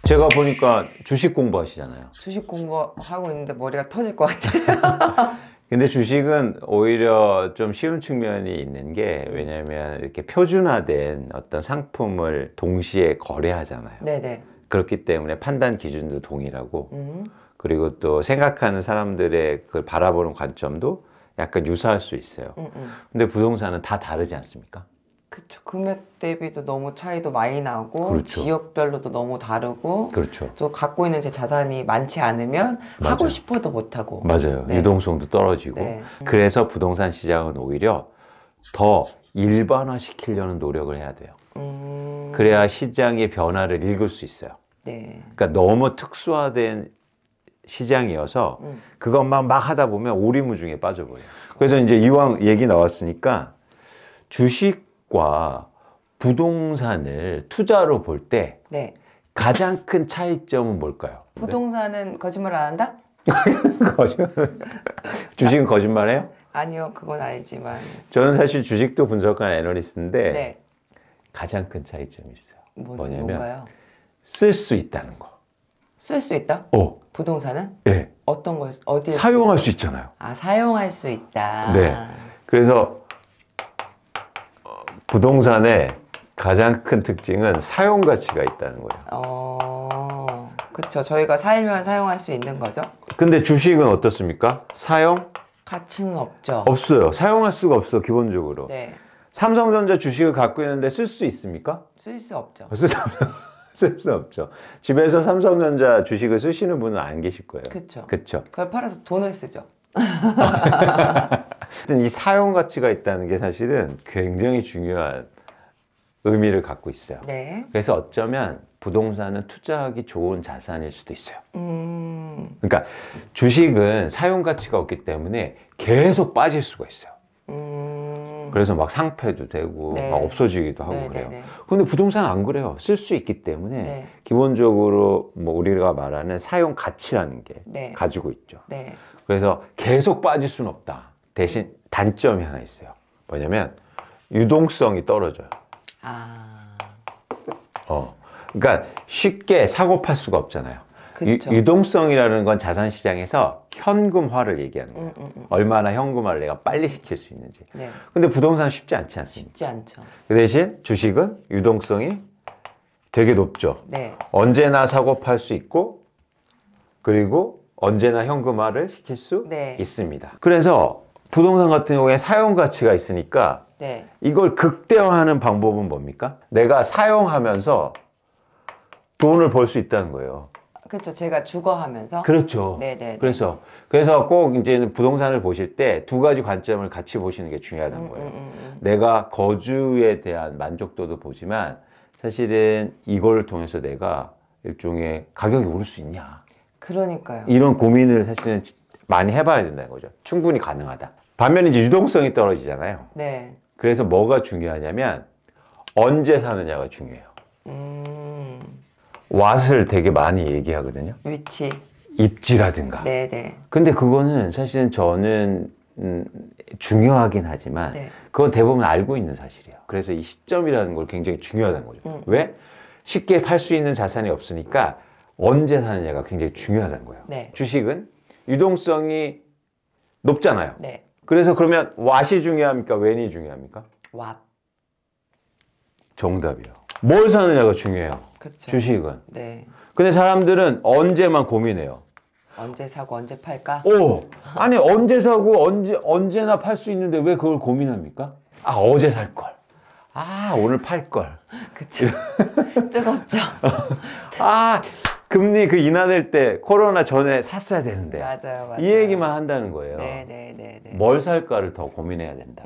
제가 보니까 주식 공부하시잖아요. 주식 공부하고 있는데 머리가 터질 것 같아요. 근데 주식은 오히려 좀 쉬운 측면이 있는 게, 왜냐하면 이렇게 표준화된 어떤 상품을 동시에 거래하잖아요. 네네. 그렇기 때문에 판단 기준도 동일하고, 그리고 또 생각하는 사람들의 그걸 바라보는 관점도 약간 유사할 수 있어요. 근데 부동산은 다 다르지 않습니까? 그쵸. 금액 대비도 너무 차이도 많이 나고, 그렇죠. 지역별로도 너무 다르고, 그렇죠. 또 갖고 있는 제 자산이 많지 않으면 맞아요. 하고 싶어도 못하고. 맞아요. 네. 유동성도 떨어지고. 네. 그래서 부동산 시장은 오히려 더 일반화시키려는 노력을 해야 돼요. 그래야 시장의 변화를 읽을 수 있어요. 네. 그러니까 너무 특수화된 시장이어서 그것만 막 하다 보면 오리무중에 빠져버려요. 그래서 이제 이왕 얘기 나왔으니까 주식과 부동산을 투자로 볼 때 네. 가장 큰 차이점은 뭘까요? 부동산은 거짓말 안 한다? 거짓말. 주식은 거짓말해요? 아니요, 그건 아니지만. 저는 사실 주식도 분석한 애널리스트인데 네. 가장 큰 차이점이 있어요. 뭐냐면 뭔가요? 쓸 수 있다는 거. 쓸 수 있다? 부동산은? 네. 어떤 걸, 어디에? 사용할 수 있잖아요. 아, 사용할 수 있다. 네. 그래서 부동산의 가장 큰 특징은 사용 가치가 있다는 거예요. 그쵸. 저희가 살면 사용할 수 있는 거죠. 근데 주식은 어떻습니까? 사용? 가치는 없죠. 없어요. 사용할 수가 없어, 기본적으로. 네. 삼성전자 주식을 갖고 있는데 쓸 수 있습니까? 쓸 수 없죠. 쓸 수 없죠. 집에서 삼성전자 주식을 쓰시는 분은 안 계실 거예요. 그쵸. 그쵸. 그걸 팔아서 돈을 쓰죠. 이 사용 가치가 있다는 게 사실은 굉장히 중요한 의미를 갖고 있어요. 네. 그래서 어쩌면 부동산은 투자하기 좋은 자산일 수도 있어요. 그러니까 주식은 사용 가치가 없기 때문에 계속 빠질 수가 있어요. 그래서 막 상패도 되고 네. 막 없어지기도 하고 네, 그래요. 네, 네. 근데 부동산은 안 그래요. 쓸 수 있기 때문에 네. 기본적으로 뭐 우리가 말하는 사용 가치라는 게 네. 가지고 있죠. 네. 그래서 계속 빠질 수는 없다. 대신 단점이 하나 있어요. 뭐냐면 유동성이 떨어져요. 그러니까 쉽게 사고 팔 수가 없잖아요. 그쵸. 유동성이라는 건 자산시장에서 현금화를 얘기하는 거예요. 얼마나 현금화를 내가 빨리 시킬 수 있는지. 네. 근데 부동산은 쉽지 않지 않습니까? 쉽지 않죠. 그 대신 주식은 유동성이 되게 높죠. 네. 언제나 사고 팔 수 있고, 그리고 언제나 현금화를 시킬 수 네. 있습니다. 그래서 부동산 같은 경우에 사용 가치가 있으니까 네. 이걸 극대화하는 방법은 뭡니까? 내가 사용하면서 돈을 벌 수 있다는 거예요. 그렇죠. 제가 주거하면서. 그렇죠. 네네. 그래서 꼭 이제 부동산을 보실 때 두 가지 관점을 같이 보시는 게 중요하다는 거예요. 내가 거주에 대한 만족도도 보지만 사실은 이걸 통해서 내가 일종의 가격이 오를 수 있냐. 그러니까요. 이런 고민을 사실은 많이 해봐야 된다는 거죠. 충분히 가능하다. 반면에 이제 유동성이 떨어지잖아요. 네. 그래서 뭐가 중요하냐면 언제 사느냐가 중요해요. 왓을 되게 많이 얘기하거든요. 위치. 입지라든가. 네네. 근데 그거는 사실은 저는 중요하긴 하지만 네. 그건 대부분 알고 있는 사실이에요. 그래서 이 시점이라는 걸 굉장히 중요하다는 거죠. 왜? 쉽게 팔 수 있는 자산이 없으니까 언제 사느냐가 굉장히 중요하다는 거예요. 네. 주식은 유동성이 높잖아요. 네. 그래서 그러면 왓이 중요합니까? 웬이 중요합니까? 왓. 정답이요. 뭘 사느냐가 중요해요. 그쵸. 주식은. 네. 근데 사람들은 언제만 고민해요. 언제 사고 언제 팔까? 아니 언제 사고 언제나 팔 수 있는데 왜 그걸 고민합니까? 어제 살 걸. 오늘 팔 걸. 그쵸. 뜨겁죠. 금리 그 인하될 때 코로나 전에 샀어야 되는데. 맞아요. 이 얘기만 한다는 거예요. 네네네. 뭘 살까를 더 고민해야 된다.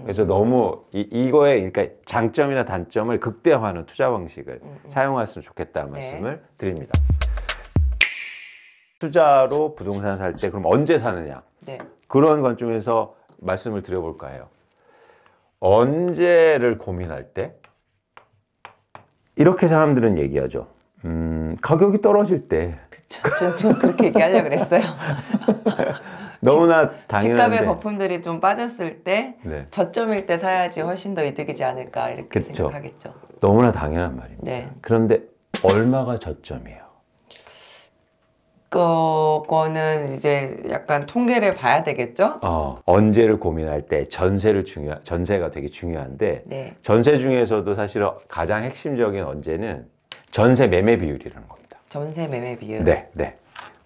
그래서 너무 이거의 그러니까 장점이나 단점을 극대화하는 투자 방식을 사용했으면 좋겠다는 말씀을 드립니다. 투자로 부동산 살 때 그럼 언제 사느냐? 네. 그런 관점에서 말씀을 드려볼까 해요. 언제를 고민할 때 이렇게 사람들은 얘기하죠. 가격이 떨어질 때. 그쵸. 전 그렇게 얘기하려고 그랬어요. 너무나 당연한데. 집값의 거품들이 좀 빠졌을 때 네. 저점일 때 사야지 훨씬 더 이득이지 않을까 이렇게 그쵸. 생각하겠죠. 너무나 당연한 말입니다. 네. 그런데 얼마가 저점이에요? 그거는 이제 약간 통계를 봐야 되겠죠? 언제를 고민할 때 전세가 되게 중요한데 네. 전세 중에서도 사실 가장 핵심적인 언제는 전세 매매 비율이라는 겁니다. 전세 매매 비율. 네, 네.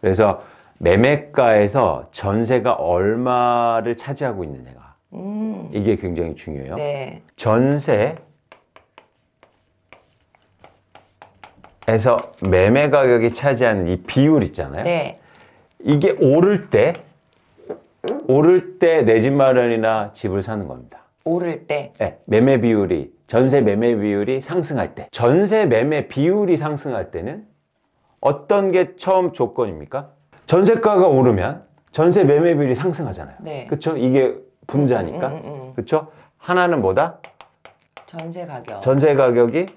그래서 매매가에서 전세가 얼마를 차지하고 있느냐가 이게 굉장히 중요해요. 네. 전세에서 매매 가격이 차지하는 이 비율 있잖아요. 네. 이게 오를 때 내 집 마련이나 집을 사는 겁니다. 오를 때. 네, 전세 매매 비율이 상승할 때. 전세 매매 비율이 상승할 때는 어떤 게 처음 조건입니까? 전세가가 오르면 전세 매매 비율이 상승하잖아요. 네. 그렇죠? 이게 분자니까. 그렇죠? 하나는 뭐다? 전세 가격. 전세 가격이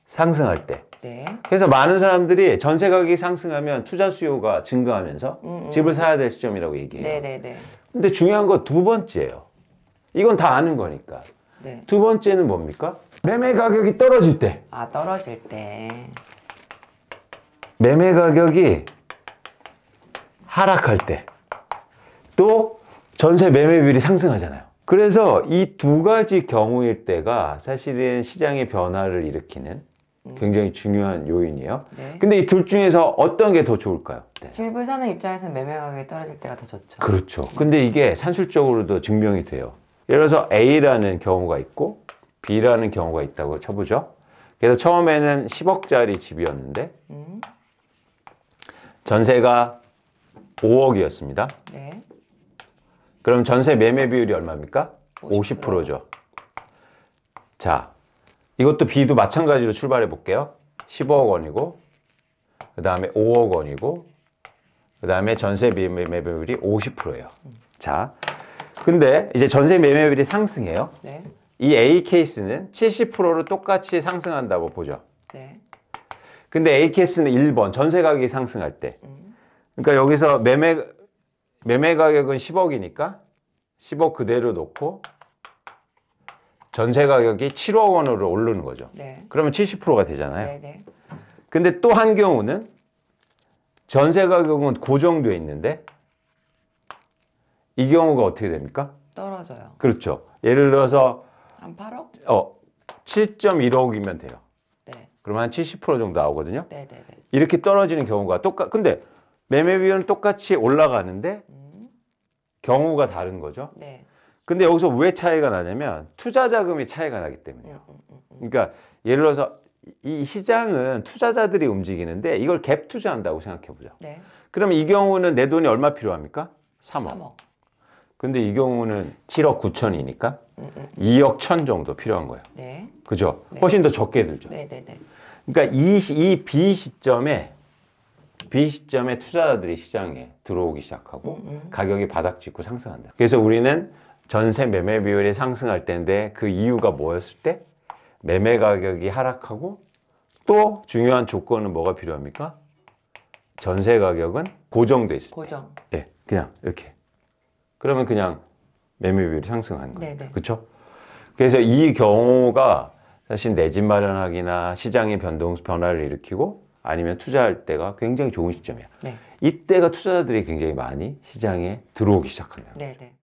상승할 때. 네. 그래서 많은 사람들이 전세 가격이 상승하면 투자 수요가 증가하면서 집을 사야 될 시점이라고 얘기해요. 네네네. 근데 중요한 건 두 번째예요. 이건 다 아는 거니까. 네. 두 번째는 뭡니까? 매매 가격이 떨어질 때. 아, 떨어질 때. 매매 가격이 하락할 때. 또 전세 매매 비율이 상승하잖아요. 그래서 이 두 가지 경우일 때가 사실은 시장의 변화를 일으키는 굉장히 중요한 요인이에요. 네. 근데 이 둘 중에서 어떤 게 더 좋을까요? 네. 집을 사는 입장에서는 매매 가격이 떨어질 때가 더 좋죠. 그렇죠. 근데 이게 산술적으로도 증명이 돼요. 예를 들어서 A라는 경우가 있고 B라는 경우가 있다고 쳐보죠. 그래서 처음에는 10억짜리 집이었는데 전세가 5억이었습니다. 네. 그럼 전세 매매 비율이 얼마입니까? 50%. 50%죠. 자, 이것도 B도 마찬가지로 출발해 볼게요. 10억 원이고, 그 다음에 5억 원이고, 그 다음에 전세 매매 비율이 50%예요. 자, 근데 이제 전세 매매 비율이 상승해요. 네. 이 A 케이스는 70%로 똑같이 상승한다고 보죠. 네. 근데 A 케이스는 1번 전세 가격이 상승할 때. 그러니까 여기서 매매 가격은 10억이니까 10억 그대로 놓고 전세 가격이 7억 원으로 오르는 거죠. 네. 그러면 70%가 되잖아요. 네네. 근데 또 한 경우는 전세 가격은 고정돼 있는데 이 경우가 어떻게 됩니까? 떨어져요. 그렇죠. 예를 들어서 한 8억? 7.15억이면 돼요. 네. 그러면 한 70% 정도 나오거든요. 네네네. 이렇게 떨어지는 경우가 근데 매매 비율은 똑같이 올라가는데 경우가 다른 거죠. 네. 근데 여기서 왜 차이가 나냐면 투자 자금이 차이가 나기 때문이에요. 그러니까 예를 들어서 이 시장은 투자자들이 움직이는데 이걸 갭 투자한다고 생각해 보죠. 네. 그러면 이 경우는 내 돈이 얼마 필요합니까? 3억. 3억. 근데 이 경우는 7억 9천이니까 2억 1천 정도 필요한 거예요. 네. 그죠? 네. 훨씬 더 적게 들죠. 네네네. 그러니까 이 B 시점에 투자자들이 시장에 들어오기 시작하고 가격이 바닥 찍고 상승한다. 그래서 우리는 전세 매매 비율이 상승할 때인데 그 이유가 뭐였을 때? 매매 가격이 하락하고 또 중요한 조건은 뭐가 필요합니까? 전세 가격은 고정돼 있을 때. 고정. 예, 그냥 이렇게. 그러면 그냥 매매 비율이 상승하는 거예요. 네네. 그렇죠? 그래서 이 경우가 사실 내 집 마련하기나 시장의 변화를 일으키고 아니면 투자할 때가 굉장히 좋은 시점이야. 네. 이때가 투자자들이 굉장히 많이 시장에 들어오기 시작합니다. 네네.